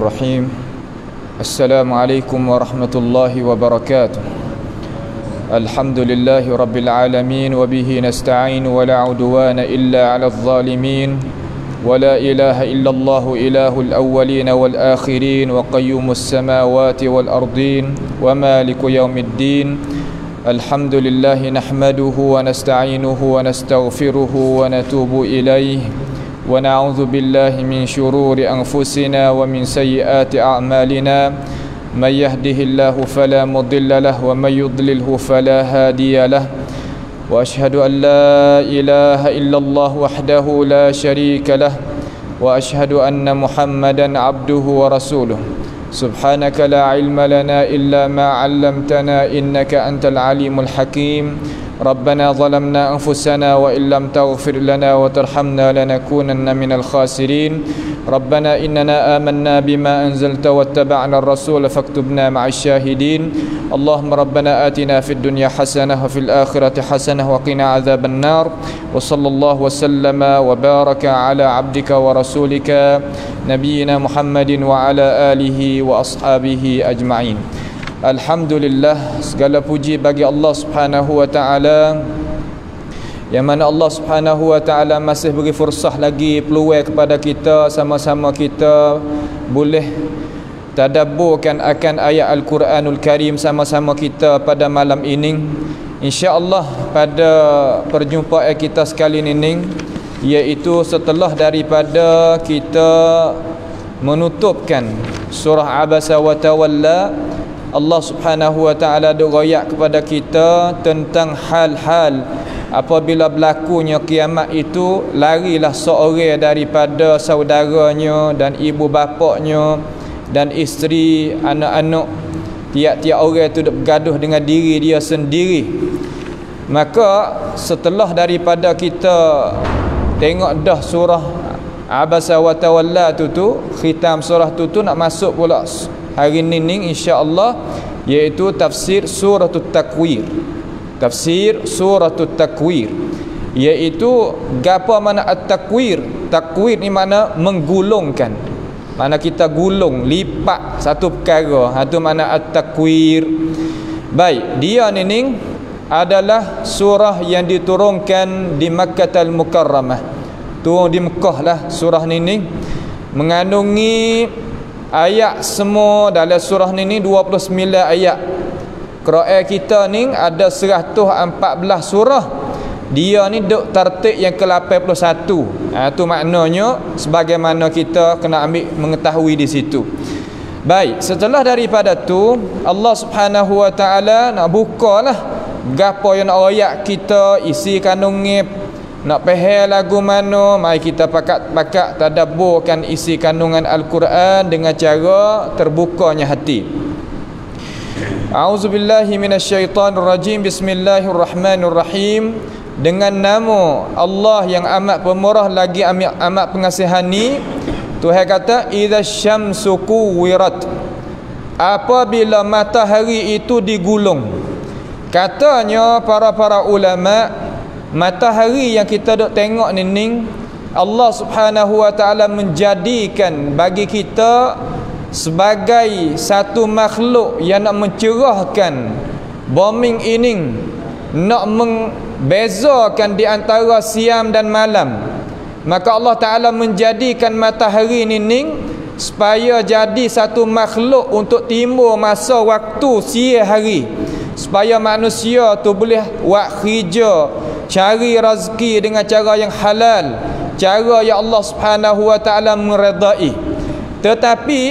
Bismillahirrahmanirrahim. Assalamualaikum warahmatullahi wabarakatuh. Alhamdulillahi rabbil alamin wa bihi nasta'in wa la udwana illa 'alal zalimin wa la ilaha illallah ilahul awwalin wal akhirin wa qayyumus samawati wal ardin wa maliku yaumiddin. Alhamdulillahi nahmaduhu wa nasta'inuhu wa nastaghfiruhu wa natubu ilayhi wa na'udzu billahi min shururi anfusina wa min sayyiati a'malina may yahdihillahu fala mudilla lahu wa may yudlilhu fala hadiya lahu wa ashhadu an la ilaha illallah wahdahu la syarika lahu wa ashhadu anna Muhammadan abduhu wa rasuluh. Subhanaka la ilma lana illa ma 'allamtana innaka antal alimul hakim. Rabbana zalamna anfusana wa illam taghfir lana wa tarhamna lanakunanna minal khasirin. Rabbana innana amanna bima anzalta wattaba'na ar-rasul faktubna ma'asy syahidin. Allahumma rabbana atina fid dunya hasanah wa fil akhirati hasanah wa qina adzaban nar. Wa sallallahu wa sallama wa baraka ala abdika wa rasulika nabiyyina Muhammadin wa ala alihi wa ashabihi ajma'in. Alhamdulillah, segala puji bagi Allah Subhanahu wa taala, yang mana Allah Subhanahu wa taala masih beri fursah lagi, peluang kepada kita, sama-sama kita boleh tadabburkan akan ayat Al-Quranul Karim sama-sama kita pada malam ini. Insya-Allah pada perjumpaan kita sekali ini, iaitu setelah daripada kita menutupkan surah Abasa wa Tawalla, Allah Subhanahu wa taala royak kepada kita tentang hal-hal apabila berlakunya kiamat itu, larilah seorang daripada saudaranya dan ibu bapaknya dan isteri, anak-anak, tiap-tiap orang itu bergaduh dengan diri dia sendiri. Maka setelah daripada kita tengok dah surah Abasa wa Tawalla tu khitam surah tu nak masuk pula hari ini insya-Allah, iaitu tafsir suratul takwir. Tafsir suratul takwir, iaitu gapo makna at-takwir? Takwir ni makna menggulungkan. Mana kita gulung, lipat satu perkara. Ha tu makna at-takwir. Baik, dia ni adalah surah yang diturunkan di Makkahul Mukarramah. Turun di Mekah lah surah ni mengandungi ayat semua dalam surah ni 29 ayat. Quran kita ni ada 114 surah. Dia ni duk tertib yang ke-81. Tu maknanya sebagaimana kita kena ambil mengetahui di situ. Baik, setelah daripada tu Allah Subhanahu wa taala nak bukalah gapo yang ayat kita isi kandungnya. Nak faham lagu mana, mari kita pakat tadabburkan isi kandungan Al-Quran dengan cara terbukanya hati. A'udzubillahi minasyaitonirrajim. Bismillahirrahmanirrahim. Dengan nama Allah yang amat pemurah lagi amat pengasihani. Tuhan kata idza syamsu kuwirat, apabila matahari itu digulung. Katanya para ulama, matahari yang kita dok tengok ni Allah Subhanahu wa taala menjadikan bagi kita sebagai satu makhluk yang nak mencerahkan bombing ini, nak membezakan di antara siang dan malam. Maka Allah taala menjadikan matahari ni supaya jadi satu makhluk untuk timbul masa waktu siang hari, supaya manusia tu boleh buat kerja, cari rezeki dengan cara yang halal, cara yang Allah Subhanahu wa taala meredai. Tetapi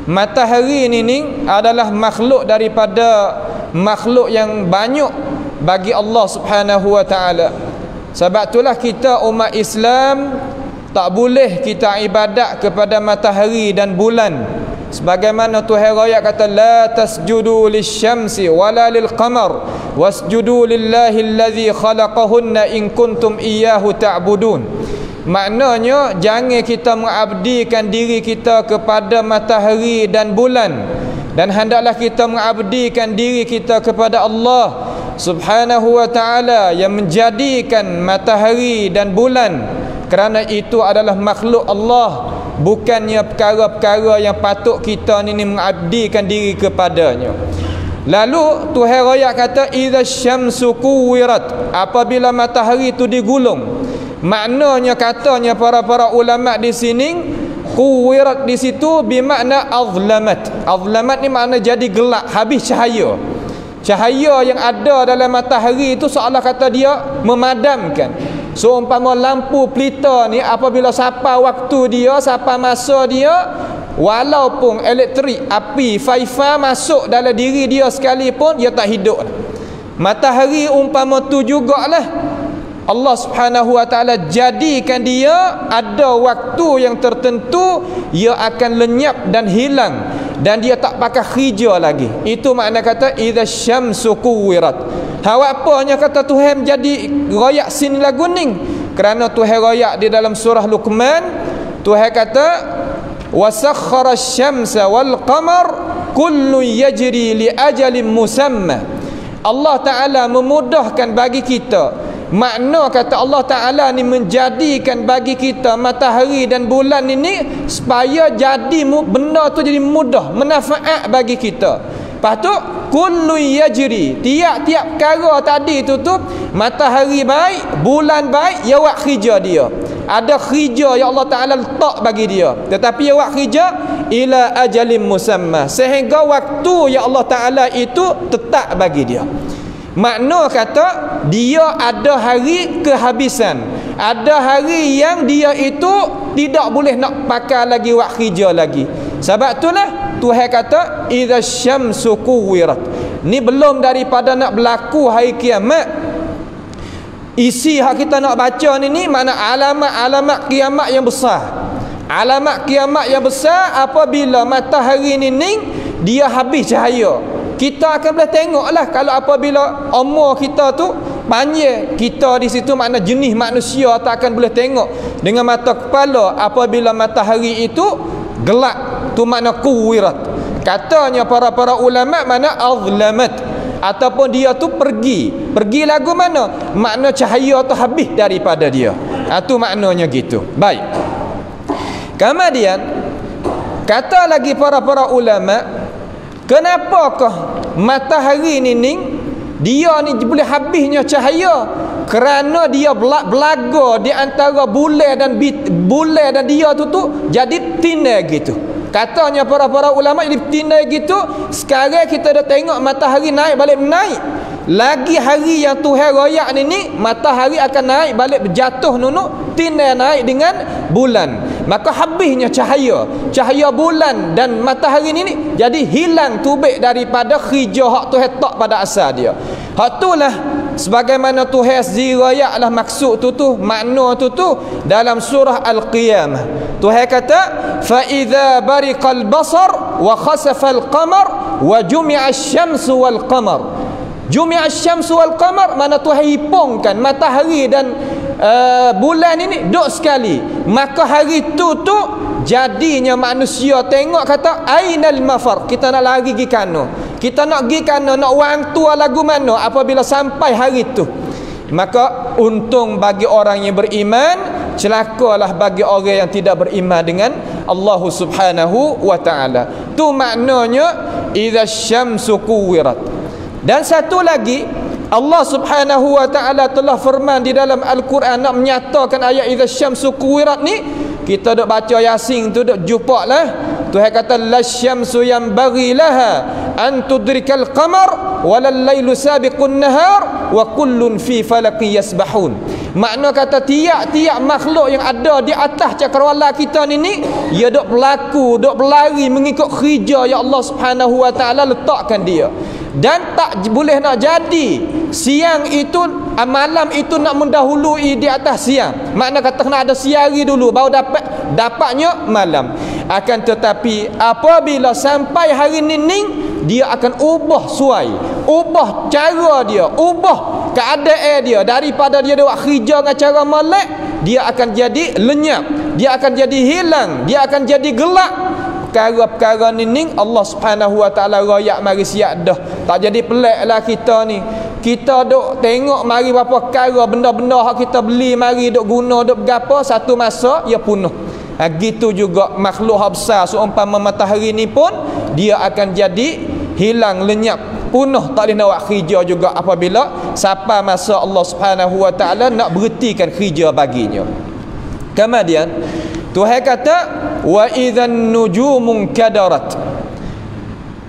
matahari ini adalah makhluk daripada makhluk yang banyak bagi Allah Subhanahu wa taala. Sebab itulah kita umat Islam tak boleh kita ibadat kepada matahari dan bulan. Sebagaimana Tuhan raya kata la tasjudu lisyamsi wala lilqamar wasjudu lillahi allazi khalaqahunna in kuntum iyyahu ta'budun. Maknanya jangan kita mengabdikan diri kita kepada matahari dan bulan, dan hendaklah kita mengabdikan diri kita kepada Allah Subhanahu wa ta'ala yang menjadikan matahari dan bulan, kerana itu adalah makhluk Allah bukannya perkara-perkara yang patut kita ni mengabdikan diri kepadanya. Lalu Tuhan Raya kata idza syamsu kuwirat, apabila matahari itu digulung. Maknanya katanya para ulama di sini, kuwirat di situ bermakna azlamat. Azlamat ni makna jadi gelap, habis cahaya. Cahaya yang ada dalam matahari itu seolah kata dia memadamkan. Seumpama lampu pelita ni apabila sampai waktu dia, sampai masa dia, walaupun elektrik, api, faifa masuk dalam diri dia sekalipun, dia tak hidup. Matahari umpama tu jugalah Allah Subhanahu wa taala jadikan dia ada waktu yang tertentu ia akan lenyap dan hilang dan dia tak pakai khija lagi. Itu makna kata idza syamsu kuwirat. Apanya kata Tuhan jadi royak sini lagu ni? Kerana Tuhan royak di dalam surah Luqman, Tuhan kata wasakhkhara asy-syamsa wal qamar kullu yajri li ajalin musamma. Allah Taala memudahkan bagi kita. Makna kata Allah Ta'ala ni menjadikan bagi kita matahari dan bulan ini supaya jadi benda tu jadi mudah, manfaat bagi kita. Lepas tu kullu yajri, tiap-tiap perkara tadi tu matahari baik, bulan baik, ya wak khija dia. Ada khija yang Allah Ta'ala letak bagi dia. Tetapi ya wak khija ila ajalin musamma, sehingga waktu yang Allah Ta'ala itu tetap bagi dia. Makna kata dia ada hari kehabisan, ada hari yang dia itu tidak boleh nak pakai lagi wak khija lagi. Sebab itulah Tuhan kata idza syamsu kuwirat. Ni belum daripada nak berlaku hari kiamat. Isi hak kita nak baca ni makna alamat-alamat kiamat yang besar. Alamat kiamat yang besar apabila matahari ni dia habis cahaya. Kita akan boleh tengoklah kalau apabila umur kita tu panjang, kita di situ makna jenis manusia tak akan boleh tengok dengan mata kepala apabila matahari itu gelap. Tu makna kuwirat. Katanya para ulama makna azlamat, ataupun dia tu pergi lagu mana? Makna cahaya tu habis daripada dia. Tu maknanya gitu. Baik. Kemudian kata lagi para ulama, kenapakah matahari ni dia ni boleh habisnya cahaya? Kerana dia belaga di antara bulan dan dia tu jadi tindai gitu. Katanya para ulama jadi tindai gitu. Sekarang kita dah tengok matahari naik balik naik. Lagi hari yang Tuhan royak ni matahari akan naik balik berjatuh nunuk tindai naik dengan bulan. Maka habisnya cahaya bulan dan matahari ni jadi hilang tubik daripada khija hak Tuhan tak pada asal dia. Hak itulah sebagaimana Tuhan zirayaklah maksud tu makna tu dalam surah Al-Qiyamah. Tuhan kata fa idza bariqal basar wa khasafa al-qamar wa jumi'a asy-syamsu wal qamar. Jumi'a asy-syamsu wal qamar mana Tuhan hipungkan matahari dan bulan ini duk sekali. Maka hari tu jadinya manusia tengok kata ainal mafar, kita nak lari pergi kana, kita nak pergi kana, nak wang tua lagu mana apabila sampai hari tu. Maka untung bagi orang yang beriman, celakalah bagi orang yang tidak beriman dengan Allah Subhanahu wa taala. Tu maknanya idza syamsu kuwirat. Dan satu lagi Allah Subhanahu wa taala telah firman di dalam Al-Quran nak menyatakan ayat idza syamsu kuwirat ni. Kita duk baca Yasin tu duk jumpa lah. Tuhan kata lasyamsu yanbaghi laha an tudrikal qamar walal lailu sabiqun nahar wa kullun fi falaqin yasbahun. Makna kata tiap-tiap makhluk yang ada di atas cakrawala kita ni dia duk berlaku, duk berlari mengikut khija yang Allah Subhanahu wa taala letakkan dia. Dan tak boleh nak jadi siang itu malam itu nak mendahului di atas siang. Makna kata kena ada siari dulu baru dapatnya malam. Akan tetapi apabila sampai hari nining dia akan ubah suai, ubah cara dia, ubah keadaan dia. Daripada dia buat khija dengan cara melek, dia akan jadi lenyap, dia akan jadi hilang, dia akan jadi gelap. Perkara-perkara ni Allah Subhanahu wa taala royak mari siap dah. Tak jadi peliklah kita ni. Kita duk tengok mari berapa perkara benda-benda hak kita beli mari duk guna duk gapo, satu masa ia punah. Gitu juga makhluk besar seumpama matahari ni pun dia akan jadi hilang, lenyap, punah, tak boleh nak buat kerja juga apabila sampai masa Allah Subhanahu wa taala nak berhentikan kerja baginya. Kemudian Tuhan kata wa idzan nujumun kadarat.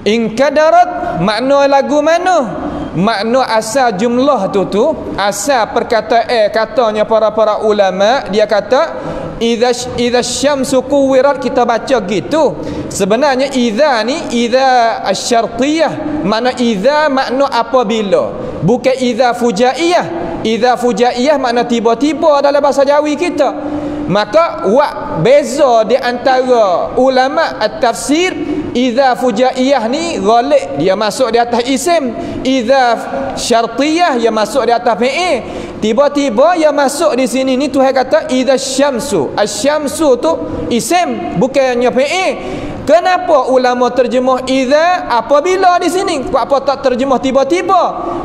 In kadarat makna lagu mana? Makna asal jumlah tu asal perkataan katanya para ulama, dia kata idza syamsu kuwirat, kita baca gitu. Sebenarnya idza ni idza asyartiyah, makna idza makna apabila, bukan idza fujaiyah. Idza fujaiyah makna tiba-tiba dalam bahasa Jawi kita. Maka beza di antara ulama at-tafsir, idza fujaiyah ni ghalib, dia masuk di atas isim. Idza syartiyah dia masuk di atas fi'il. Tiba-tiba yang masuk di sini ni Tuhan kata idza syamsu. Asy-syamsu tu isim, bukannya fi'il. Kenapa ulama terjemah idza apabila di sini? Apa tak terjemah tiba-tiba?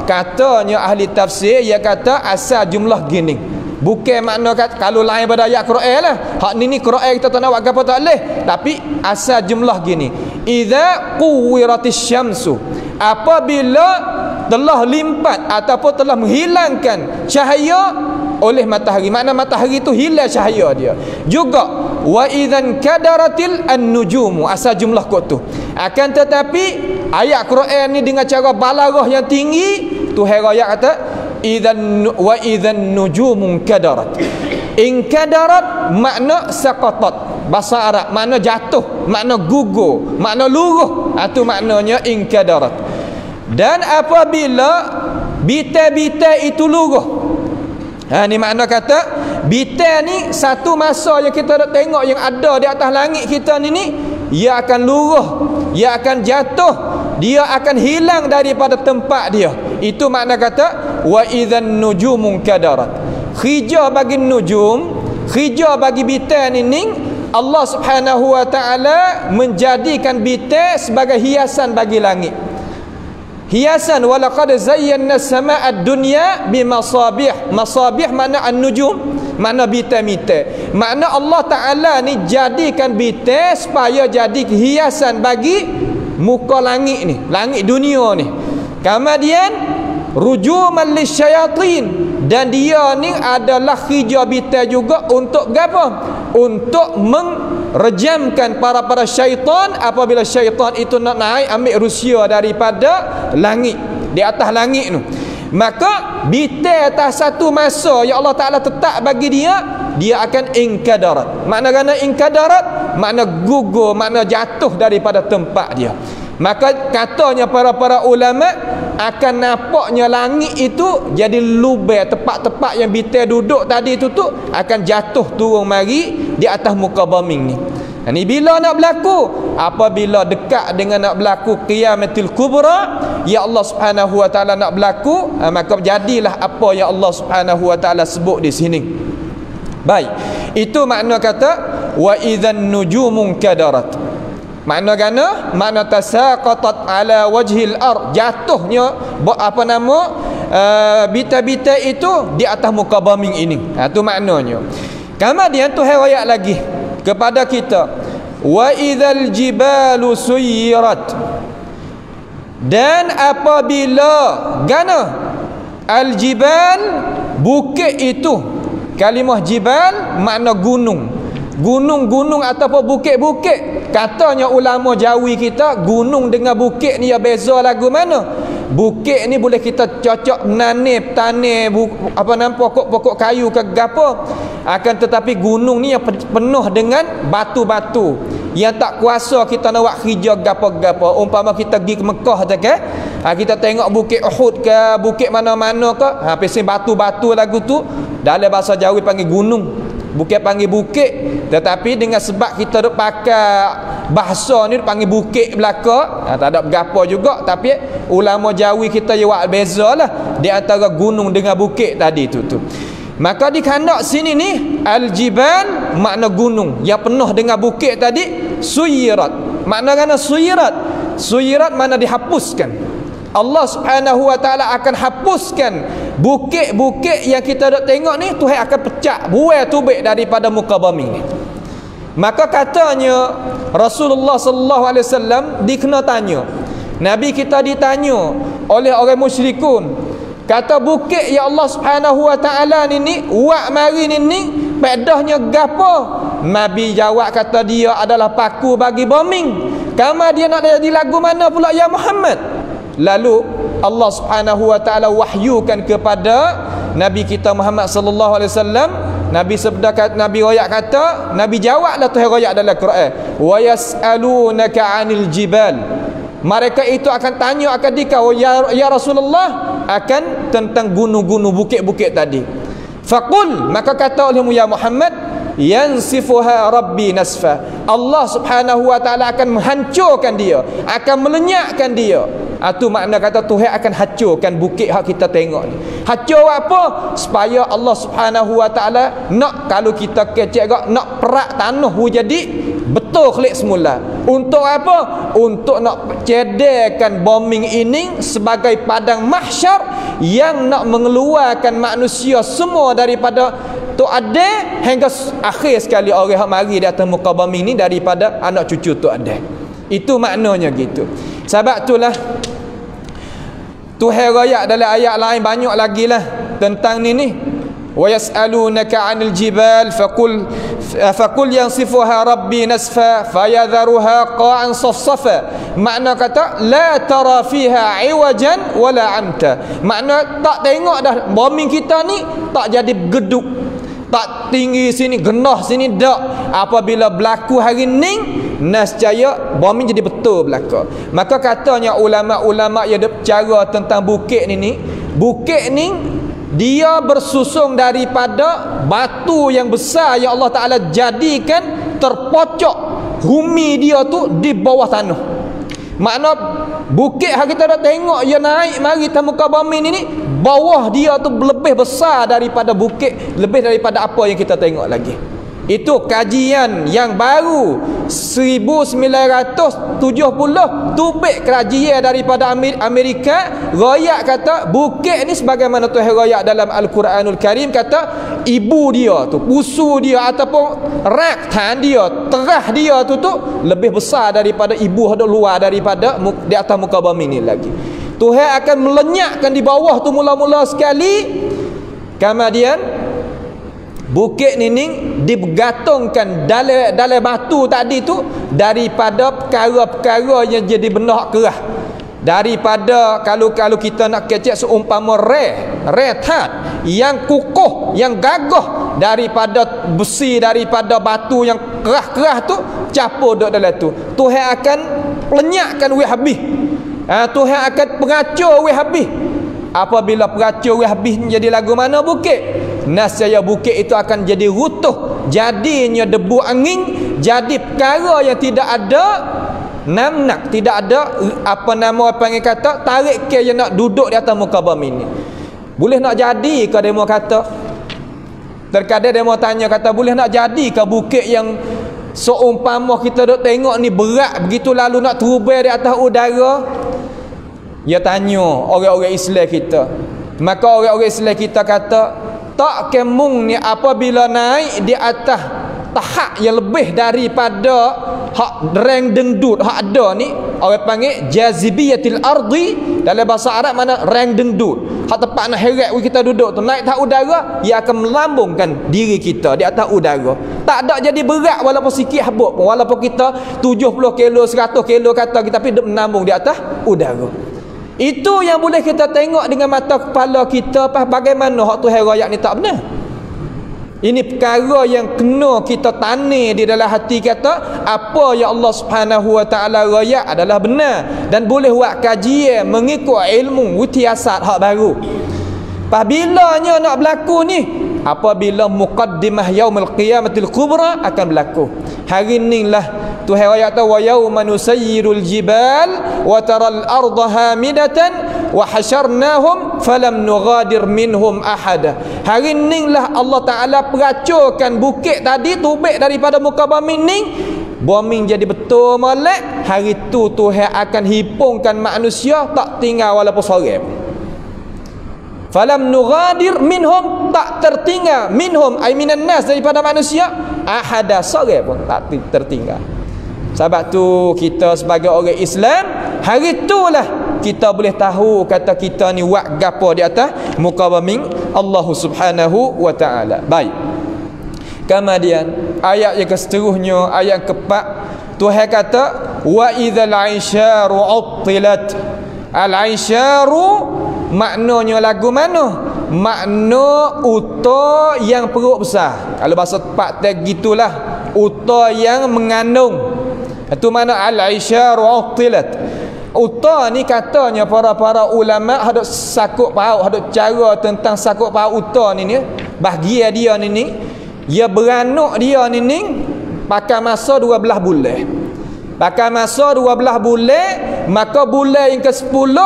Katanya ahli tafsir, dia kata asal jumlah gini. Bukan makna kalau lain pada ayat Quran lah. Hak ni Quran kita tak nak buat apa tak boleh. Tapi asal jumlah gini. Idza quwwiratis syamsu. Apabila telah limpat ataupun telah menghilangkan cahaya oleh matahari. Makna matahari itu hilang cahaya dia. Juga wa idzan kadaratil an-nujumu, asal jumlah kot tu. Akan tetapi ayat Quran ni dengan cara balaghah yang tinggi, Tuhan ayat kata wa idzan nujumun kadarat. In kadarat makna saqatat, bahasa Arab makna jatuh, makna gugur, makna luruh. Itu maknanya in kadarat. Dan apabila bita-bita itu luruh, ni makna kata bita ni satu masa yang kita nak tengok yang ada di atas langit kita ni ia akan luruh, ia akan jatuh, dia akan hilang daripada tempat dia. Itu makna kata wa idzan nujumun kadarat. Khija bagi nujum, khija bagi bita ni Allah Subhanahu wa taala menjadikan bita sebagai hiasan bagi langit. Hiasan, walaqad zayyana as-samaa'a ad-dunya bimasabih. Masabih makna an-nujum, makna bita-bita. Makna Allah Taala ni jadikan bita supaya jadi hiasan bagi muka langit ni, langit dunia ni. Kemudian rujuman lisyayatin, dan dia ni adalah khija bita juga untuk apa? Untuk merejamkan para syaitan apabila syaitan itu nak naik ambil rusia daripada langit, di atas langit tu. Maka bita atas satu masa yang Allah Taala tetap bagi dia akan inkadarat. Makna kena inkadarat makna gugur, makna jatuh daripada tempat dia. Maka katanya para ulama akan nampaknya langit itu jadi lubang, tempat-tempat yang bita duduk tadi tu akan jatuh turun mari di atas muka bumi ni. Ini bila nak berlaku? Apabila dekat dengan nak berlaku qiyamatul kubra, ya Allah Subhanahu wa taala nak berlaku, maka jadilah apa yang Allah Subhanahu wa taala sebut di sini. Baik. Itu makna kata wa idzan nujumun kadarat. Makna gana? Makna tasaqatat ala wajhil ard, jatuhnya bita-bita itu di atas muka bumi ini. Itu maknanya. Kemudian Tuhan ayat lagi kepada kita, wa idzal jibalu suyirat. Dan apabila gana al-jibal, bukit itu, kalimah jibal makna gunung, gunung-gunung ataupun bukit-bukit. Katanya ulama Jawi kita, gunung dengan bukit ni ya beza lagu mana? Bukit ni boleh kita cocok nanip tanah pokok-pokok kayu ke gapo. Akan tetapi gunung ni yang penuh dengan batu-batu yang tak kuasa kita nak buat kerja gapo-gapo. Umpama kita pergi ke Mekah tu ke, kita tengok bukit Uhud ke, bukit mana-mana ke, pasal batu-batu lagu tu dalam bahasa Jawi panggil gunung. Bukan panggil bukit, tetapi dengan sebab kita duk pakai bahasa ni panggil bukit belaka, tak ada bergapo juga. Tapi ulama Jawi kita dia buat bezalah di antara gunung dengan bukit tadi tu. Maka di kandak sini ni al-jibal makna gunung yang penuh dengan bukit tadi. Suyirat makna kana suyirat, suyirat makna dihapuskan. Allah Subhanahu wa taala akan hapuskan bukit-bukit yang kita dak tengok ni. Tuhan akan pecah, buai tubik daripada muka bumi ni. Maka katanya Rasulullah sallallahu alaihi wasallam dikena tanya. Nabi kita ditanya oleh orang musyrikun. Kata bukit ya Allah Subhanahu wa taala ni wak mari ni pedahnya gapo? Nabi jawab kata dia adalah paku bagi bombing. Kama dia nak jadi lagu mana pula ya Muhammad? Lalu Allah Subhanahu wa taala wahyukan kepada Nabi kita Muhammad sallallahu alaihi wasallam. Nabi sabda kata, Nabi royak kata, Nabi jawablah Tuhan royak dalam Quran, wa yas'alunaka 'anil jibal. Mereka itu akan tanya akan dikau ya Rasulullah akan tentang gunung-gunung bukit-bukit tadi. Faqul, maka kata olehmu ya Muhammad, yansifuha rabbi nasfa. Allah Subhanahu wa taala akan menghancurkan dia, akan melenyapkan dia. Itu makna kata Tuhan akan hancurkan bukit hak kita tengok ni. Hancur apa? Supaya Allah Subhanahu wa taala nak kalau kita kecek gak nak perak tanah jadi betul klik semula. Untuk apa? Untuk nak cedekkan bombing ini sebagai padang mahsyar yang nak mengeluarkan manusia semua daripada tu ada hingga akhir sekali orang hak mari di atas muka bombing ni daripada anak cucu tu ada. Itu maknanya gitu. Sebab itulah Tuhan royak dalam ayat lain banyak lagi lah tentang ni. Wa yas'alunaka 'anil jibal faqul yansifuha rabbi nasfa fayadharuha qa'an safsafa. Makna kata la tara fiha 'iwajan wala amta. Makna tak tengok dah bombing kita ni tak jadi geduk, tak tinggi sini, genah sini dak. Apabila berlaku hari ni nescaya bombing jadi betul berlaku. Maka katanya ulama-ulama yang berbicara tentang bukit ni, bukit ni dia bersusung daripada batu yang besar yang Allah Ta'ala jadikan terpocok bumi dia tu di bawah tanah. Makna bukit yang kita dah tengok dia naik mari ke muka bumi ni bawah dia tu lebih besar daripada bukit, lebih daripada apa yang kita tengok lagi. Itu kajian yang baru 1970 tubik kajian daripada Amerika. Royak kata bukit ni sebagaimana Tuhan royak dalam Al-Quranul Karim kata ibu dia tu, pusu dia ataupun rak tan dia, terah dia tu lebih besar daripada ibu ada luar daripada di atas muka bumi ni lagi. Tuhan akan melenyapkan di bawah tu mula-mula sekali. Kemudian bukit ni dibergatungkan dalam batu tadi tu daripada perkara-perkara yang jadi benda kerah. Daripada kalau kita nak kecek seumpama rehat yang kukuh, yang gagah daripada besi, daripada batu yang kerah-kerah tu capur duk dalam tu. Tuhan akan lenyapkan we habis. Tuhan akan pengacur we habis. Apabila pengacur we habis jadi lagu mana bukit? Nascaya bukit itu akan jadi runtuh, jadinya debu angin, jadi perkara yang tidak ada namnak, tidak ada apa nama panggil kata tarik ke yang nak duduk di atas muka bumi ni. Boleh nak jadi ke demo kata? Terkadang demo tanya kata boleh nak jadi ke bukit yang seumpama kita duk tengok ni berat begitu lalu nak terbang di atas udara? Dia tanya orang-orang Islam kita. Maka orang-orang Islam kita kata tak kemung ni apabila naik di atas tahap yang lebih daripada hak rang dengdut hak ada ni, orang panggil jazibiyatil ardi, dalam bahasa Arab mana rang dengdut, hak tempat nak heret kita duduk tu, naik tahap udara ia akan melambungkan diri kita di atas udara. Tak ada jadi berat walaupun sikit habuk, walaupun kita 70 kilo 100 kilo kata kita tapi menambung di atas udara. Itu yang boleh kita tengok dengan mata kepala kita. Bagaimana hak Tuhan royak ni tak benar. Ini perkara yang kena kita tani di dalam hati kata apa yang Allah Subhanahu wa taala royak adalah benar dan boleh buat kajian mengikut ilmu witiasat hak baru. Apabila nak berlaku ni, apabila muqaddimah yaumil qiyamatil kubra akan berlaku. Hari inilah Tuhan ayat wa yauma nusayyirul jibal wa taral arda hamidatan wa hasyarnahum falam nughadir minhum ahada. Hari inilah Allah Taala peracurkan bukit tadi tubik daripada muka bumi ni. Bumi jadi betul molek. Hari tu Tuhan akan hipungkan manusia tak tinggal walaupun seorang. falam nughadir minhum, tak tertinggal, minhum ay minan nas, daripada manusia, ahada, seorang pun tak tertinggal. Sebab tu kita sebagai orang Islam, hari itulah kita boleh tahu kata kita ni buat gapo di atas muka bumi Allah Subhanahu wa taala. Baik. Kemudian ayat yang seterusnya, ayat ke-4, Tuhan kata wa idzal aisyaru uttilat. Al-aisyaru maknanya lagu mana? Makna uta yang perut besar. Kalau bahasa tepat gitulah, uta yang mengandung. Itu mana al-aisyaru uttilat. Uta ni katanya para ulama hadap sakut paut, hadap cara tentang sakut paut uta ni bahagia dia ni dia beranak dia ni pakai masa 12 bulan. Pakai masa 12 bulan, maka bulan yang ke-10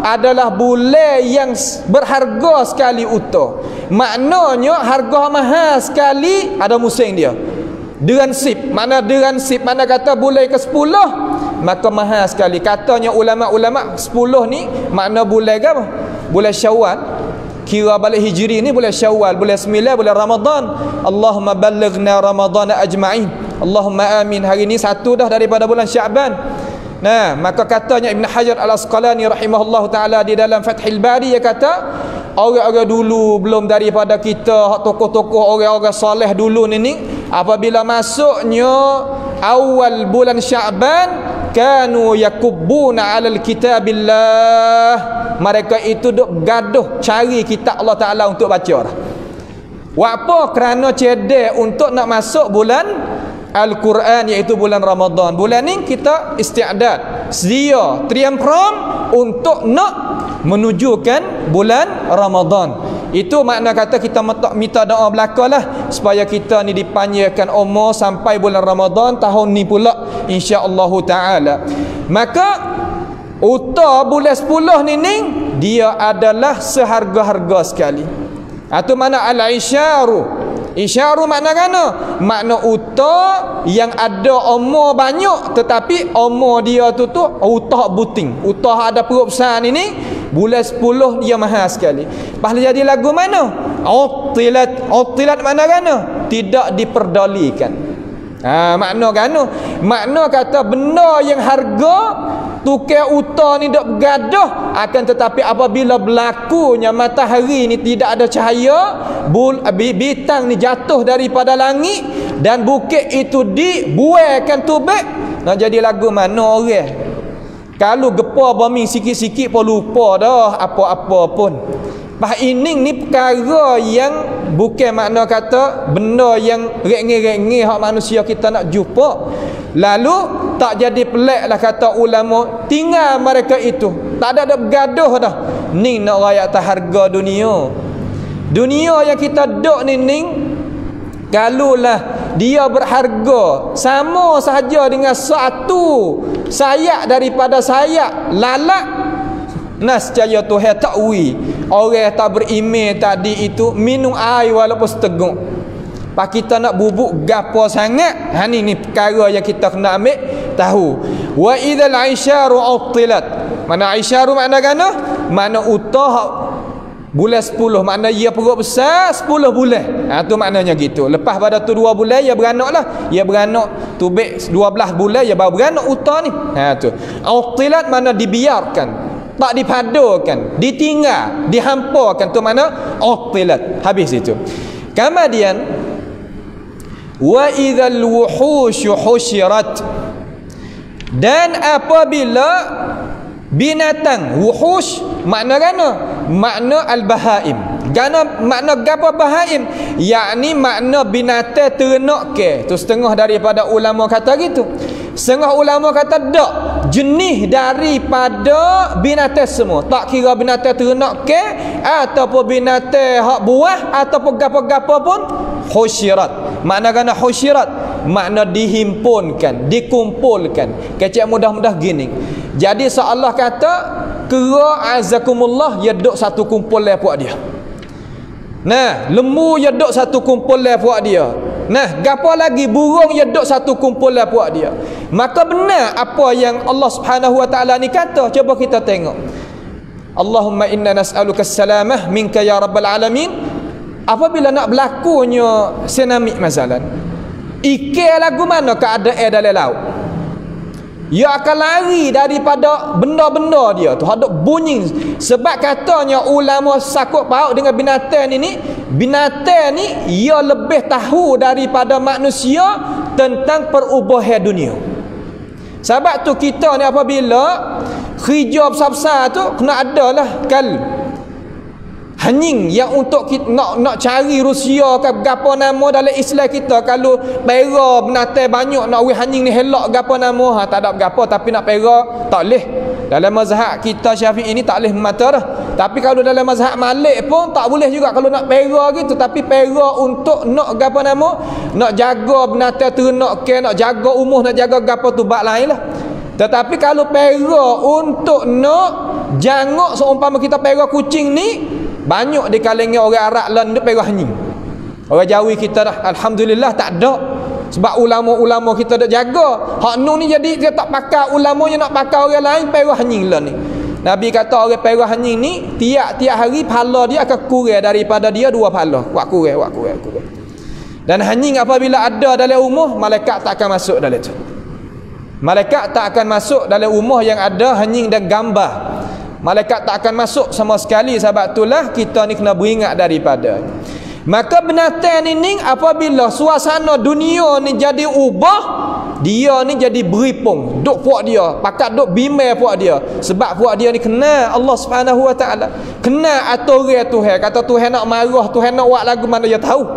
adalah bulan yang berharga sekali uta. Maknanya harga mahal sekali, ada musim dia. Dengan sip, mana dengan sip, mana kata bulan ke-10 maka mahal sekali. Katanya ulama-ulama 10 ni makna bulan ke apa? Bulan Syawal. Kira balik Hijri ni bulan Syawal, bulan 9 bulan Ramadan. Allahumma ballighna Ramadana ajma'in. Allahumma amin. Hari ni satu dah daripada bulan Syaban. Nah, maka katanya Ibn Hajar Al-Asqalani rahimahullah ta'ala di dalam Fathul Bari, dia kata orang-orang dulu belum daripada kita, tokoh-tokoh orang-orang soleh dulu ni, apabila masuknya awal bulan Syaban, kanu yakubbuna alal kitabillah, mereka itu duk gaduh cari kitab Allah Ta'ala untuk baca dah. Apa? Kerana cedek untuk nak masuk bulan Al-Quran, iaitu bulan Ramadan. Bulan ni kita istiadat, sedia, triamprom untuk nak menujukan bulan Ramadan. Itu makna kata kita minta doa belakalah supaya kita ni dipanjangkan umur sampai bulan Ramadan tahun ni pula insya-Allah taala. Maka uta bulan 10 ni dia adalah seharga-harga sekali. Atau mana al-isyaru. Isyaru makna kana? Makna uta yang ada umur banyak tetapi umur dia tu utah buting. Utah ada perut besar ni bulan 10 dia mahal sekali. Pahala jadi lagu mana? Uttilat. Uttilat makna kana? Tidak diperdalikan. Makna kana? Makna kata benda yang harga tukar uta ni dok bergadah, akan tetapi apabila berlakunya matahari ni tidak ada cahaya, bintang ni jatuh daripada langit dan bukit itu dibuaikan tubik, nak jadi lagu mana orang? Kalau gepa bumi sikit-sikit pun lupa dah apa-apa pun. Ini ni perkara yang bukan makna kata benda yang rengeh-rengeh hak manusia kita nak jumpa. Lalu tak jadi pelik lah kata ulama, tinggal mereka itu, tak ada bergaduh dah. Ni nak rakyat atas harga dunia. Dunia yang kita duk ni kalulah dia berharga sama sahaja dengan satu sayap daripada sayap lalat, nascaya Tuhan takwi orang tak beriman tadi itu minum air walaupun seteguk. Pak kita nak bubuk gapo sangat, ni perkara yang kita kena ambil tahu. Wa idzal aisyaru uttilat. Mana aisyaru makna kana? Mana utah bulan 10, makna ia perut besar 10 bulan. Tu maknanya gitu. Lepas pada tu 2 bulan ia beranaklah. Ia beranak tubik 12 bulan ia baru beranak utah ni. Tu. Uttilat makna dibiarkan, tak dipadukan, ditinggal, dihampakan, tu mana uttilat. Habis itu. Kemudian wa idzal wuhushu husyirat, dan apabila binatang wuhush makna kana? Makna al-bahaim. Gana makna gapo bahaim? Yakni makna binatang ternak ke. Tu setengah daripada ulama kata gitu. Setengah ulama kata dak, jenis daripada binatang semua. Tak kira binatang ternak ke ataupun binatang hak buah ataupun gapo-gapo pun husyirat. Makna kana husyirat? Makna dihimpunkan, dikumpulkan. Kecik mudah-mudah gini. Jadi seolah kata kera azakumullah ya duk satu kumpul lepuak dia. Nah, lembu ya duk satu kumpul lepuak dia. Nah, gapo lagi burung ya duk satu kumpul lepuak dia. Maka benar apa yang Allah Subhanahu wa taala ni kata. Cuba kita tengok. Allahumma inna nas'aluka salamah minka ya rabbal alamin. Apabila nak berlakunya tsunami masalan, ikan lagu mana keadaan dalam laut, ia akan lari daripada benda-benda dia tu, hadap bunyi. Sebab katanya ulama sakut paut dengan binatang ni, binatang ni ia lebih tahu daripada manusia tentang perubahan dunia. Sebab tu kita ni apabila kerja besar-besar tu kena adalah hanying yang untuk kita nak cari Rusia ke gapo nama dalam Islam kita. Kalau pera binatang banyak nak hanying ni helak gapo nama, tak ada gapo, tapi nak pera tak leh. Dalam mazhab kita Syafi'i ini tak boleh mata dah. Tapi kalau dalam mazhab Malik pun tak boleh juga kalau nak pera gitu. Tapi pera untuk nak gapo nama, nak jaga binatang ternak ke, nak jaga umuh, nak jaga gapo tu bab lain lah. Tetapi kalau pera untuk nak jangok, seumpama kita pera kucing ni, banyak di kalangan orang Arab lain duk pera hanying. Orang Jawi kita dah alhamdulillah tak ada. Sebab ulama-ulama kita dak jaga. Hak nun ni jadi dia tak pakai ulamanya, nak pakai orang lain pera hanying lah ni. Nabi kata orang pera hanying ni tiap-tiap hari pahala dia akan kurang daripada dia 2 pahala. Wak kurang. Dan hanying apabila ada dalam rumah, malaikat tak akan masuk dalam tu. Malaikat tak akan masuk dalam rumah yang ada hanying dan gambar. Malaikat tak akan masuk sama sekali. Sebab itulah kita ni kena beringat daripada. Maka binatang ni apabila suasana dunia ni jadi ubah, dia ni jadi beripung. Duk puak dia, pakat duk bimbang puak dia. Sebab puak dia ni kenal Allah Subhanahu Wa Taala, kenal aturan Tuhan. Kata Tuhan nak marah, Tuhan nak buat lagu mana dia tahu.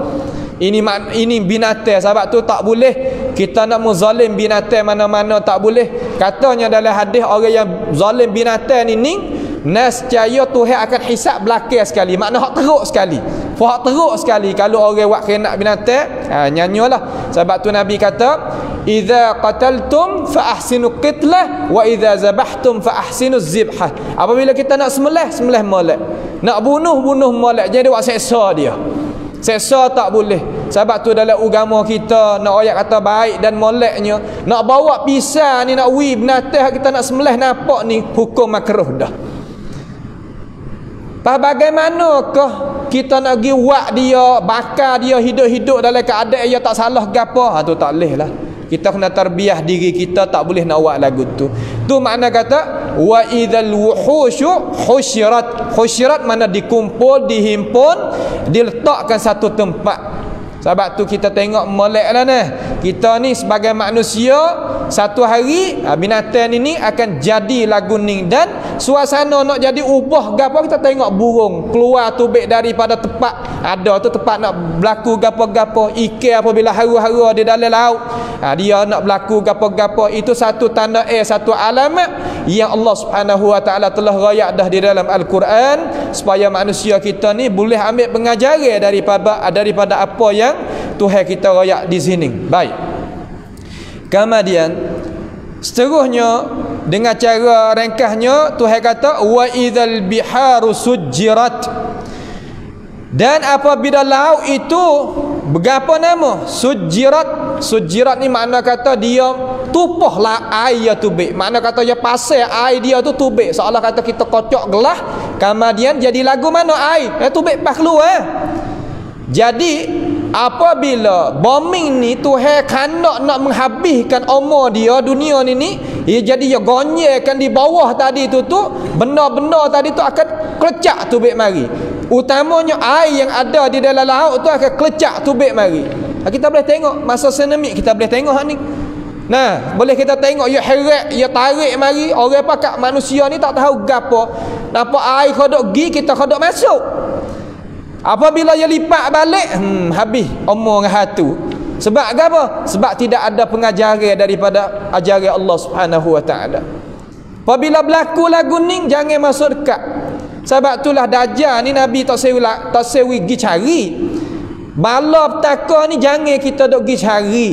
Ini binatang. Sebab tu tak boleh kita nak menzalim binatang mana-mana, tak boleh. Katanya dalam hadis orang yang zalim binatang ni nescaya Tuhan akan hisap belakang sekali. Makna hak teruk sekali. Hak teruk sekali kalau orang buat khianat binatang. Nyanyolah. Sebab tu Nabi kata, "Idza qataltum fa ahsinu qitlah wa idza zabahtum fa ahsinu zibhah." Apabila kita nak sembelih molek. Nak bunuh molek. Jadi buat seksa dia. Seksa tak boleh. Sebab tu dalam agama kita nak ayat kata baik dan moleknya, nak bawa pisang ni, nak binatang kita nak sembelih nampak ni hukum makruh dah. Bagaimanakah kita nak pergi wak dia, bakar dia hidup-hidup dalam keadaan dia tak salah gapo? Tu tak boleh lah. Kita kena terbiah diri kita, tak boleh nak wak lagu tu. Tu makna kata wa idzal wuhusyu husyirat. Husyirat mana dikumpul, dihimpun, diletakkan satu tempat. Sebab tu kita tengok molek lah ni. Kita ni sebagai manusia, satu hari binatang ni akan jadi lagu ni. Dan suasana nak jadi ubah gapo, kita tengok burung keluar tubik daripada tempat ada tu, tempat nak berlaku gapo-gapo. Ikan apabila haru-haru di dalam laut, dia nak berlaku gapo-gapo. Itu satu tanda satu alamat yang Allah Subhanahu Wa Taala telah rayak dah di dalam Al-Quran, supaya manusia kita ni boleh ambil pengajaran daripada apa yang Tuhan kita rayak di sini. Baik. Kemudian seterusnya dengan cara ringkasnya Tuhan kata wa idzal biharu sujjirat. Dan apabila laut itu berapa nama? Sujjirat. Sujjirat ni makna kata dia tumpahlah air tubik. Makna kata dia pasal air dia tu tubik. Seolah kata kita kocok gelas, kemudian jadi lagu mana air? Tubik pas keluar. Jadi apabila bombing ni Tuhan kanak nak menghabiskan umur dia, dunia ni jadi dia gonyelkan di bawah tadi tu benda-benda tadi tu akan kelecak tubik mari. Utamanya air yang ada di dalam laut tu akan kelecak tubik mari. Kita boleh tengok masa tsunami, kita boleh tengok hak ni. Nah, boleh kita tengok ia heret, ia tarik mari. Orang pakak manusia ni tak tahu gapo. Nampak air kodok gi, kita kodok masuk. Apabila dia lipat balik, habis omong hatu. Sebab apa? Sebab tidak ada pengajaran daripada ajaran Allah Subhanahu Wa Taala. Apabila berlaku lagu ni, jangan masuk dekat. Sebab itulah Dajjal ni Nabi tak sewi pergi cari. Bala petaka ni jangan kita duk pergi cari.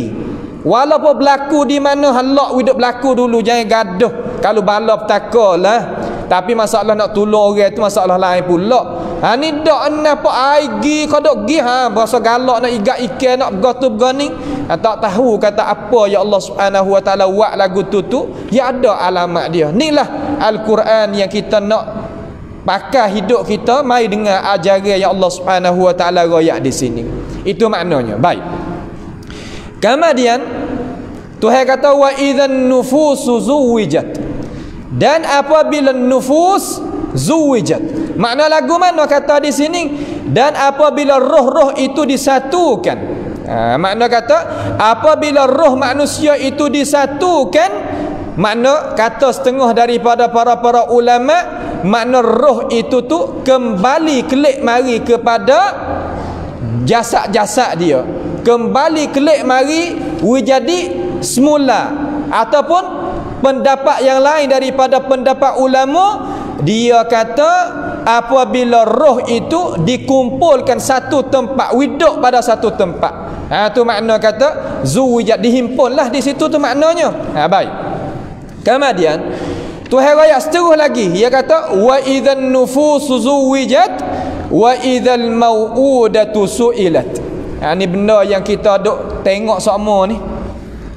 Walaupun berlaku di mana halak hidup berlaku dulu, jangan gaduh. Kalau bala petaka lah. Tapi masalah nak tolong orang tu masalah lain pula. Ni dak nampak air gi kodok gi berasa galak nak igat ikan, nak bergotu bergani. Tak tahu kata apa ya Allah Subhanahu Wa Taala buat lagu tu ya ada alamat dia. Inilah Al-Quran yang kita nak pakai hidup kita, mari dengar ajaran yang Allah Subhanahu wa taala royak di sini. Itu maknanya. Baik. Kemudian Tuhan kata wa idzan nufusu zuwijat. Dan apabila nufus zuwijat. Makna lagu mana kata di sini? Dan apabila roh-roh itu disatukan. Makna kata apabila roh manusia itu disatukan, makna kata setengah daripada para ulama, makna roh itu tu kembali kelik mari kepada jasad-jasad dia, kembali kelik mari jadi semula. Ataupun pendapat yang lain daripada pendapat ulama, dia kata apabila roh itu dikumpulkan satu tempat, widuk pada satu tempat. Tu makna kata zuwijat, dihimpunlah di situ tu maknanya. Baik. Kemudian Tuhan ayat seterus lagi, dia kata wa idzan nufusu zuwijat wa idzal mau'udatu su'ilat. Ni benda yang kita duk tengok sama ni.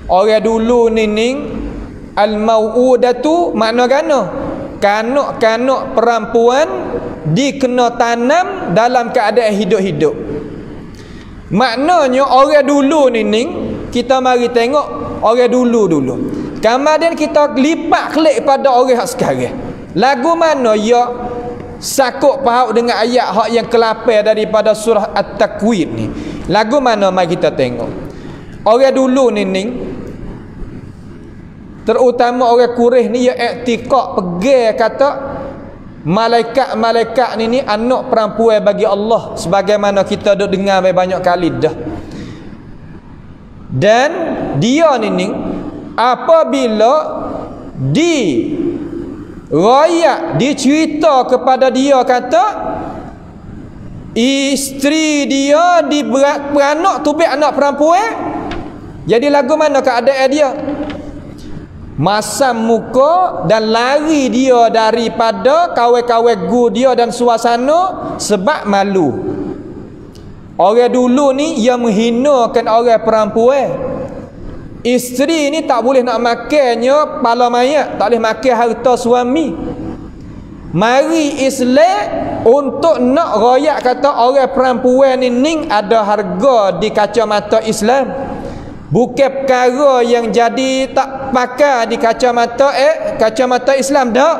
Orang dulu ni al mau'udatu makna gana? Kanak-kanak perempuan dikena tanam dalam keadaan hidup-hidup. Maknanya orang dulu ni kita mari tengok orang dulu. Kemudian kita lipat kelik pada orang hak sekarang. Lagu mana ya sakut pahaut dengan ayat hak yang ke-8 daripada surah At-Takwir ni. Lagu mana mari kita tengok. Orang dulu ni terutama orang Quraisy ni ya i'tiqad pegang kata malaikat-malaikat ni anak perempuan bagi Allah, sebagaimana kita dah dengar banyak kali dah. Dan dia ni apabila dicerita kepada dia kata isteri dia beranak tubik anak perempuan, jadi lagu mana keadaan dia? Masam muka dan lari dia daripada kawan-kawan gu dia dan suasana sebab malu. Orang dulu ni yang menghinakan orang perempuan. Isteri ni tak boleh nak makannya kepala mayat, tak boleh makan harta suami. Mari Islam untuk nak royak kata orang perempuan ni ada harga di kacamata Islam. Bukan perkara yang jadi tak pakai di kacamata Islam dah.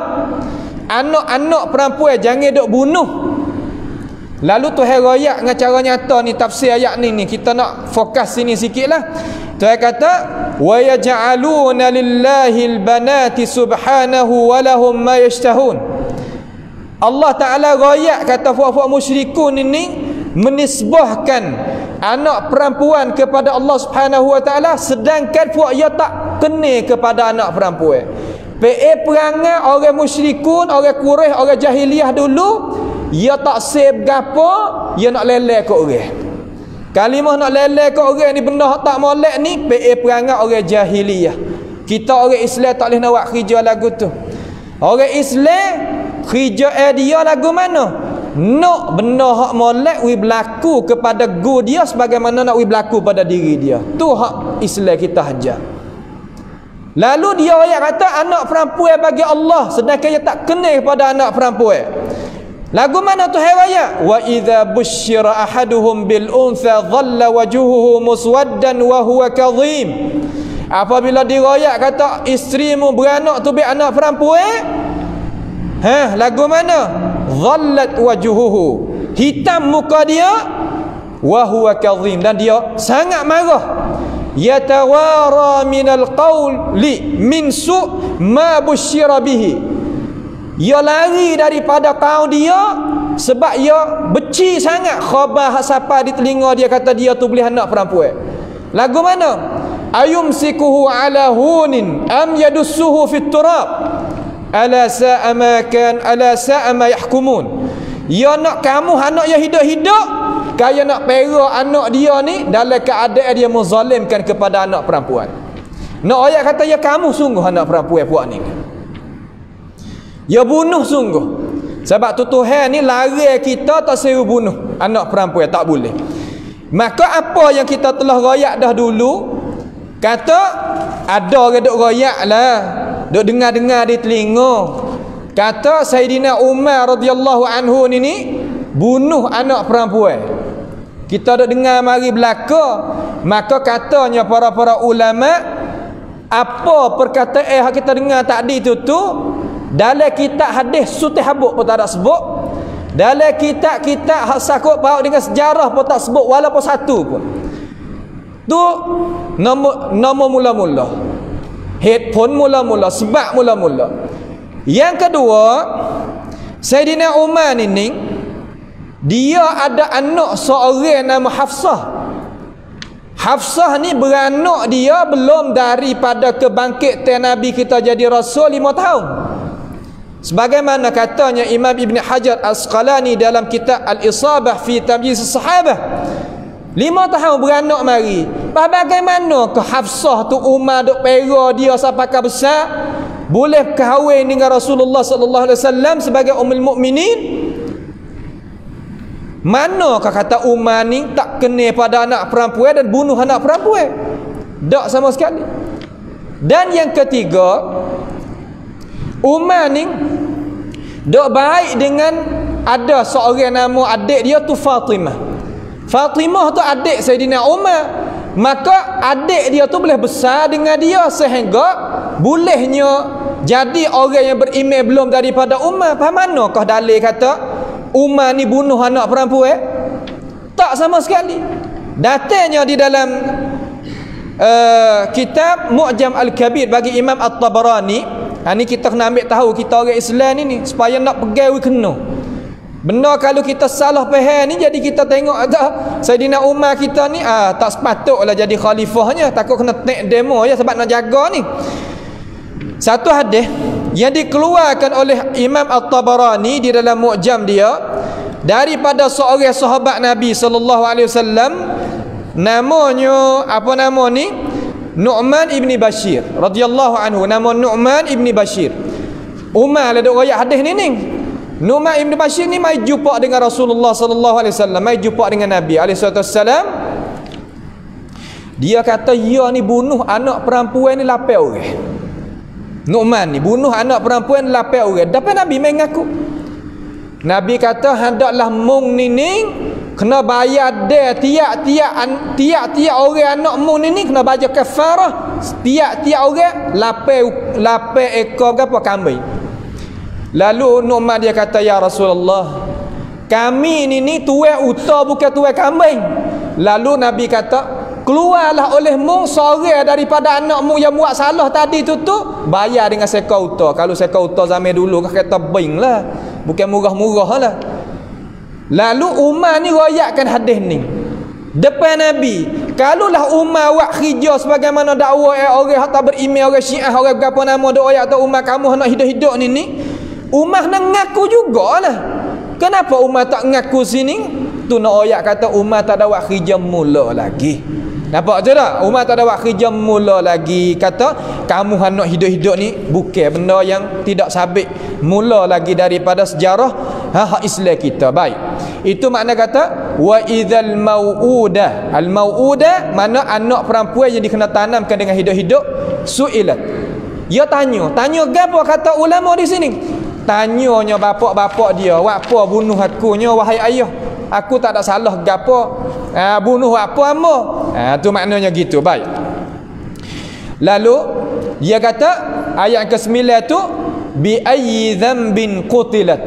Anak-anak perempuan jangan duk bunuh. Lalu Tuhan royak dengan cara nyata ni tafsir ayat ni kita nak fokus sini sikitlah. Tuhan kata wa yaj'aluna lillahi albanati subhanahu wa lahum ma yashtahun. Allah Taala royak kata puak-puak musyrikun ini menisbahkan anak perempuan kepada Allah Subhanahu wa taala, sedangkan puak ia tak kena kepada anak perempuan. Perangai orang musyrikun, orang Quraisy, orang jahiliyah dulu, ia tak save gapo, ia nak leleh ke orang. Kalimah nak leleh ke orang ni benda tak molek ni perangai orang jahiliyah. Kita orang Islam tak boleh nak buat kerja lagu tu. Orang Islam kerja dia lagu mana? Nak benda hak molek wi berlaku kepada gu dia sebagaimana nak wi berlaku pada diri dia. Tu hak Islam kita hajar. Lalu dia ayat kata anak perempuan bagi Allah, sedangkan dia tak kena kepada anak perempuan. Lagu mana tu ayat? Wa idza busyira ahaduhum bil untha dhalla wajhuhu muswaddan wa huwa kadhim. Apabila dirayak kata isterimu beranak tu bi anak perempuan, lagu mana? Dhallat wajuhuhu, hitam muka dia, wa huwa kadhim, dan dia sangat marah. Yatawara minal qawli min su' ma busyira bihi, ia lari daripada kaum dia sebab ia benci sangat khabar siapa di telinga dia kata dia tu boleh anak perempuan. Lagu mana? Ayumsikuhu ala hunin am yadussuhu fit turab ala sa'a ma yahkumun. Dia nak kamu anak yang hidup-hidup, kaya nak perak anak dia ni dalam keadaan dia menzalimkan kepada anak perempuan. Nak ayat kata ya kamu sungguh anak perempuan puak ni. Ya bunuh sungguh. Sebab tu Tuhan ni larang kita tak seru bunuh anak perempuan, tak boleh. Maka apa yang kita telah royak dah dulu, kata ada orang duk royak lah, duk dengar-dengar di telinga, kata Sayyidina Umar radhiyallahu anhu ni bunuh anak perempuan. Kita dah dengar mari belaka. Maka katanya para ulama, apa perkataan yang kita dengar tadi tu dalam kitab hadis sutih habuk pun tak ada sebut. Dalam kitab-kitab hak sakut paut dengan sejarah pun tak sebut walaupun satu pun. Tu nama mula-mula. Headphone mula-mula, sebab mula-mula. Yang kedua, Sayyidina Umar ni dia ada anak seorang nama Hafsah. Hafsah ni beranak dia belum daripada kebangkitan Nabi kita jadi Rasul 5 tahun. Sebagaimana katanya Imam Ibn Hajar Asqalani dalam kitab Al-Isabah fi Tamyiz As-Sahabah, 5 tahun beranak mari. Bagaimana ke Hafsah tu Umar duk pera dia sampai ke besar, boleh kahwin dengan Rasulullah sallallahu alaihi wasallam sebagai ummul mukminin? Manakah kata Umar ni tak kena pada anak perempuan dan bunuh anak perempuan? Tak sama sekali. Dan yang ketiga, Umar ni dok baik dengan ada seorang nama adik dia tu Fatimah. Fatimah tu adik Sayyidina Umar. Maka adik dia tu boleh besar dengan dia sehingga bolehnya jadi orang yang beriman belum daripada Umar. Faham manakah dalil kata Umar ni bunuh anak perempuan? Tak sama sekali. Datanya di dalam kitab Mu'jam Al-Kabir bagi Imam At-Tabarani. Ni kita kena ambil tahu kita orang Islam ni supaya nak pegang kena. Benda kalau kita salah faham ni jadi kita tengok Sayyidina Umar kita ni tak sepatutlah jadi khalifahnya, takut kena take demo ya sebab nak jaga ni. Satu hadis yang dikeluarkan oleh Imam At-Tabarani di dalam Mu'jam dia daripada seorang sahabat Nabi sallallahu alaihi wasallam, namanya apa nama ni? Nu'man ibni Bashir radhiyallahu anhu. Nama Nu'man ibni Bashir. Umar ada riwayat hadis ni. Nu'man ibni Bashir ni mai jumpa dengan Rasulullah sallallahu alaihi wasallam, mai jumpa dengan Nabi alaihi wasallam. Dia kata dia ni bunuh anak perempuan ni 8 orang. Nu'man ni bunuh anak perempuan 8 orang. Dapat Nabi mengaku. Nabi kata hendaklah mung ni kena bayar dia tiap-tiap orang anak mung ni kena bayar kafarah. Tiap-tiap orang 8 ekor apa kambing. Lalu Nu'man dia kata, ya Rasulullah, kami ni tuai uta bukan tuai kambing. Lalu Nabi kata, keluarlah oleh mung seorang daripada anak mung yang buat salah tadi tu bayar dengan sekor uta. Kalau sekor uta zaman dulu kata bing lah, bukan murah-murah lah. Lalu Umar ni royakkan hadis ni depan Nabi. Kalaulah Umar buat kerja sebagaimana dakwa orang tak beriman, orang Syiah, orang apa nama doa atau Umar kamu nak hidup-hidup ni, Umar nak ngaku jugalah. Kenapa Umar tak ngaku sini? Tu nak ayat kata Umar tak ada buat kerja mula lagi. Nampak je tak? Umar tak ada buat kerja mula lagi. Kata kamu hendak hidup-hidup ni bukan benda yang tidak sabit mula lagi daripada sejarah hak Islam kita. Baik. Itu makna kata wa idzal mau'udah. Al mau'udah mana anak perempuan yang dikena tanamkan dengan hidup-hidup su'ilat. Dia tanya gapo kata ulama di sini? Tanyanya bapak-bapak dia, apa bunuh akunya wahai ayah? Aku tak ada salah gapo. Bunuh apa amo? Tu maknanya gitu. Baik. Lalu dia kata ayat ke-9 tu bi ayyi dzambin qutilat.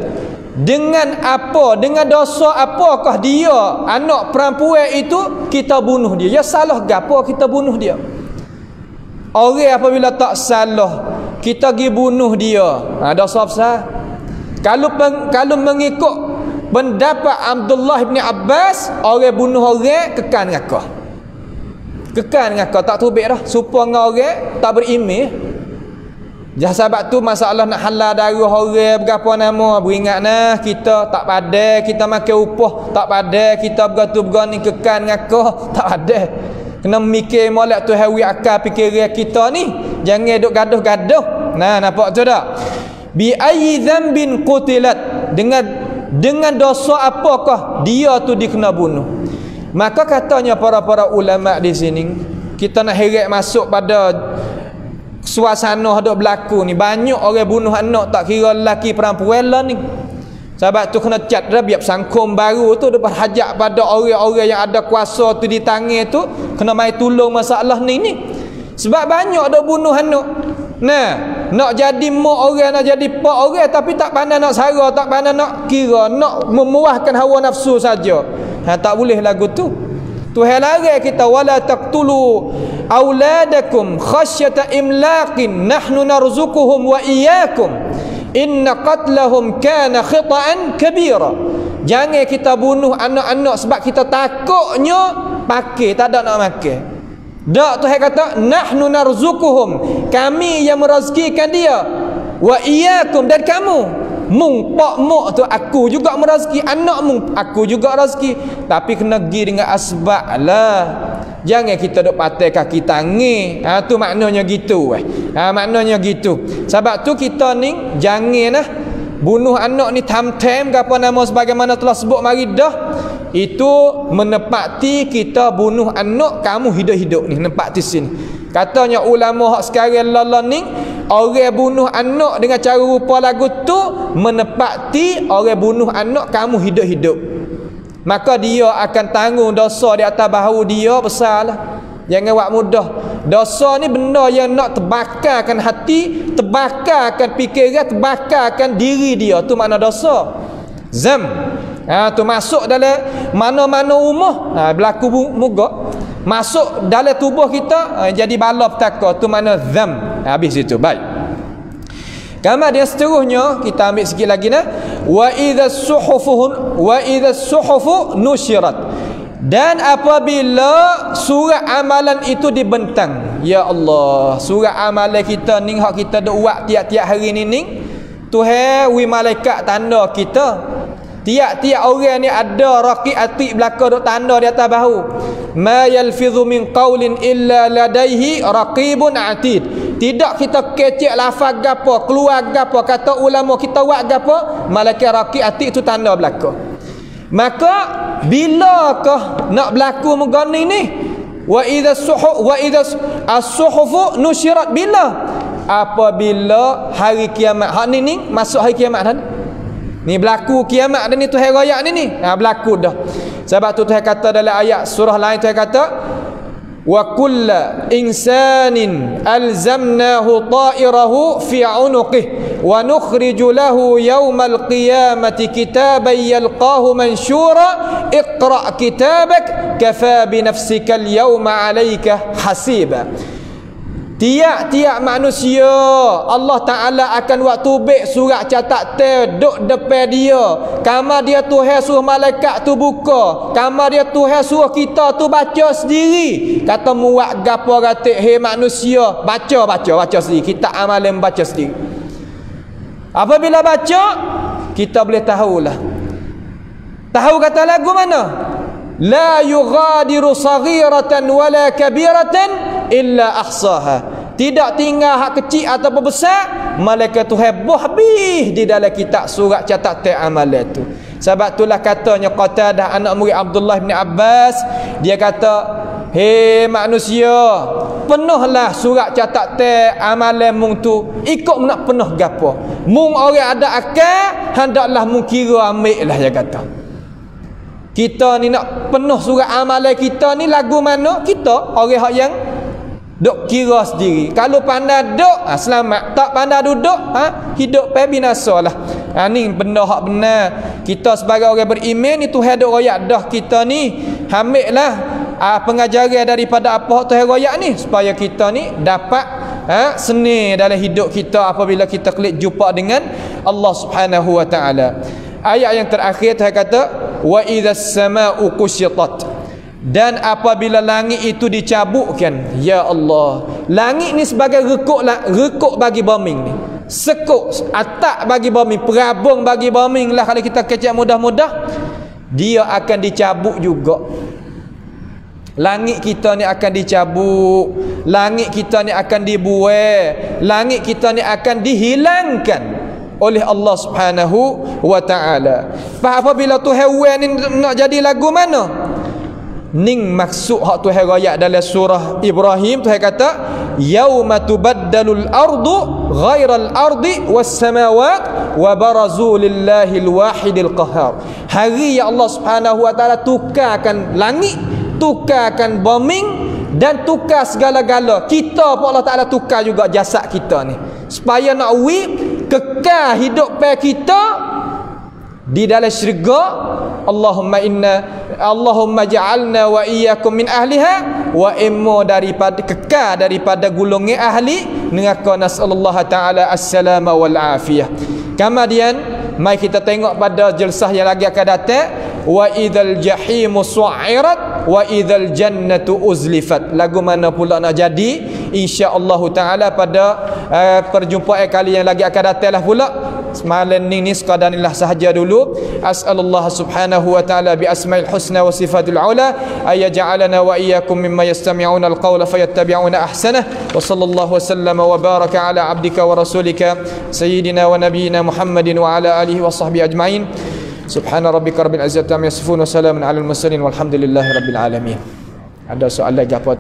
Dengan apa? Dengan dosa apakah dia anak perempuan itu kita bunuh dia? Ya salah gapo kita bunuh dia? Orang apabila tak salah kita pergi bunuh dia, dosa besar. Kalau mengikut pendapat Abdullah bin Abbas, orang bunuh orang kekal neraka. Kekal neraka, tak tubik dah. Supaya dengan orang tak beriman. Jah sebab tu masalah nak halal darah orang berapa nama, beringat nah kita tak padai, kita makan upah tak padai, kita bergatu-bergani kekal neraka tak padai. Kena mikir molek tu hawi akal fikiran kita ni. Jangan duk gaduh-gaduh. Nah, nampak tu tak? Bi ayyi dzambin qutilat. Dengan dosa apakah dia tu dikena bunuh? Maka katanya para ulama di sini, kita nak heret masuk pada suasana dok berlaku ni. Banyak orang bunuh anak tak kira lelaki perempuan lah ni. Sebab tu kena cat rabiat sangkum baru tu depan hajat pada orang-orang yang ada kuasa tu di tangan tu, kena mai tolong masalah ni. Sebab banyak dah bunuh anak. Nah, nak jadi mak orang, nak jadi pak orang, tapi tak pandai nak sara, tak pandai nak kira, nak memuaskan hawa nafsu saja. Tak boleh lagu tu. Tuhan larang kita, wala taqtulu auladakum khasyata imlaqin nahnu narzuquhum wa iyyakum inna qatlahum kana khita'an kabira. Jangan kita bunuh anak-anak sebab kita takutnya pakai, tak ada nak makan. Dak, Tuhan kata nahnu narzuquhum, kami yang merezekikan dia, wa iyyakum, dan kamu. Mung pak mak tu aku juga merezeki, anak mung aku juga rezeki, tapi kena pergi dengan asbab lah. Jangan kita duk patai kaki tangi. Tu maknanya gitu. Maknanya gitu. Sebab tu kita ni janganlah bunuh anak ni tam-tam ke apa nama sebagaimana telah sebut mari dah. Itu menepati kita bunuh anak kamu hidup-hidup ni, nepati sini. Katanya ulama hak sekarang lala ni, orang bunuh anak dengan cara rupa lagu tu menepati orang bunuh anak kamu hidup-hidup. Maka dia akan tanggung dosa di atas bahu dia besarlah. Jangan buat mudah. Dosa ni benda yang nak terbakarkan hati, terbakarkan fikiran, terbakarkan diri dia. Tu makna dosa. Zam. Tu masuk dalam mana-mana rumah, berlaku muka. Masuk dalam tubuh kita, jadi bala petaka. Tu makna zam. Habis itu. Baik. Kemudian dia seterusnya kita ambil sikit lagi nah. Wa idza suhufu nusyirat. Dan apabila surat amalan itu dibentang, ya Allah, surat amalan kita ni hak kita duk buat tiap-tiap hari ni Tuhan wi malaikat tanda kita. Tiap-tiap orang ni ada raqib atid belaka duk tanda di atas bahu. Ma yalfizu min qaulin illa ladaihi raqibun atid. Tidak kita kecek lafaz gapo, keluar gapo, kata ulama kita buat gapo, malaikat raqib atid tu tanda belaka. Maka bilakah nak berlaku megani ni? Wa idza as-suhuf nusyirat, bila? Apabila hari kiamat. Hak ni masuk hari kiamat dah. Ni berlaku kiamat dah ni, Tuhan raya ni. Berlaku dah. Sebab tu Tuhan kata dalam ayat surah lain, Tuhan kata wa kulla insanin alzamnahu ta'irahu fi 'unuqihi wa nukhriju lahu yawmal qiyamati kitaban yalqahu manshura iqra' kitabak kafa bi nafsika al-yawma 'alayka hasiba. Tiap-tiap manusia Allah Ta'ala akan buat tubik surat catat duk depan dia. Kamar dia Tuhan suruh malaikat tu buka, kamar dia Tuhan suruh kita tu baca sendiri. Kata muat gapo ratik, hei manusia, baca sendiri. Kita amalan baca sendiri. Apabila baca, kita boleh tahulah. Tahu kata lagu mana? La yughadiru saghiratan wala kabiratan illa ahsaha. Tidak tinggal hak kecil ataupun besar, malaikat Tuhan habis di dalam kitab surat catatan amalan tu. Sebab itulah katanya Qatadah anak murid Abdullah bin Abbas, dia kata, hei manusia, penuhlah surat catatan amalan mung tu. Ikut nak penuh gapo. Mung orang ada akal, hendaklah mung kira ambil lah, dia kata. Kita ni nak penuh surat amalan kita ni lagu mana? Kita orang yang duk kira sendiri. Kalau pandai duk, selamat. Tak pandai duduk, hidup pe binasa lah. Ni benda hak benar. Kita sebagai orang beriman ni Tuhan duk royak dah kita ni. Ambillah pengajaran daripada apa Tuhan royak ni, supaya kita ni dapat seni dalam hidup kita apabila kita kelak jumpa dengan Allah Subhanahu wa taala. Ayat yang terakhir Tuhan kata wa idzas samaa'u kusyitat. Dan apabila langit itu dicabutkan, ya Allah, langit ni sebagai rekuk bagi bombing ni, sekuk atak bagi bombing, perabung bagi bombing lah kalau kita kecek mudah-mudah, dia akan dicabut juga. Langit kita ni akan dicabut, langit kita ni akan dibuai, langit kita ni akan dihilangkan oleh Allah Subhanahu wa taala. Apabila Tuhan ni nak jadi lagu mana? ning maksud hak Tuhan royak dalam surah Ibrahim. Tuhan kata yauma tubaddalul ardu ghairal ardi was samawat wa barazu lillahil wahidil qahhar. Hari yang Allah Subhanahu wa taala tukarkan langit, tukarkan bumi dan tukar segala-gala. Kita pun Allah Taala tukar juga jasad kita ni supaya nak kekal hidup pe kita di dalam syurga. Allahumma ja'alna wa iyyakum min ahliha wa imma daripada kekal daripada golongan ahli neraka. Nasallallahu taala as-salama wal afiyah. Kemudian mai kita tengok pada jelsah yang lagi akan datang. Wa idzal jahimu su'irat wa idzal jannatu uzlifat. Lagu mana pula nak jadi insya-Allah taala pada perjumpaan kali yang lagi akan datanglah pula. Semalam ni sekadar inilah sahaja dulu. As'alullah subhanahu wa ta'ala bi asma'il husna wa sifatil ula ay yaj'alana wa iyyakum mimma yastami'una al-qawla fayattabi'una ahsanah. Wa sallallahu wa sallama wa baraka ala abdika wa rasulika sayyidina wa nabiyyina Muhammadin wa ala alihi wa sahbihi ajma'in. Subhana rabbika rabbil izzati amma yasifun wa salamun alal mursalin walhamdulillahi rabbil alamin. Ada soalan lagi apa?